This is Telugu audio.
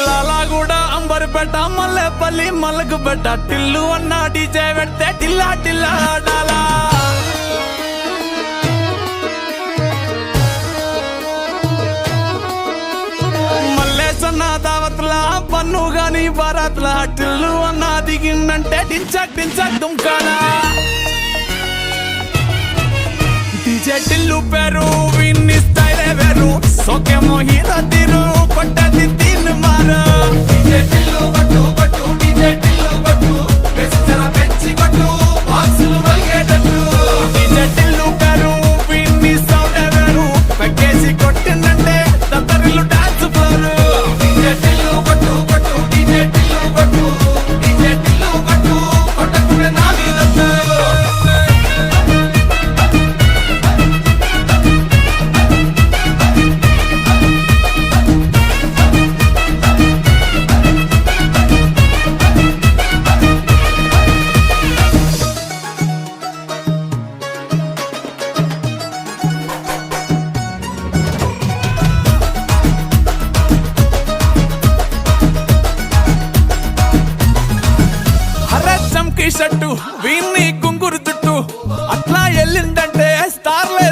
లాలాగూడ అంబర్పేట మల్లెపల్లి మలకపేట టిల్లు అన్న డీజే పెడితే టిల్లా టిల్లా ఆడాలా మల్లేసన్న దావత్ల పన్ను గాని బారాత్ల టిల్లు అన్న దిగిందంటే డించక్ డించక్ దుంకాలా డీజే టిల్లు పేరు విన్ని స్టైలే వేరు సోకేమో హీరో తీరు కొట్టది తీన్ మారు డీజే టిల్లు కొట్టు కొట్టు డీజే టిల్లు కొట్టు వెచ్చన పెంచి కొట్టు బాక్సులు వలిగేటట్టు డీజే టిల్లు పేరు విన్ని సౌండే వేరు పెక్కేసి కొట్టిందంటే దత్తరిల్లు డాన్స్ ఫ్లోరు డీజే టిల్లు కొట్టు కొట్టు డీజే టిల్లు కొట్టు డీజే టిల్లు కొట్టు కొట్టకునే నా మీదొద్దు షట్టు వీన్ని కుంగురు చుట్టూ అట్లా వెళ్ళిందంటే స్టార్లే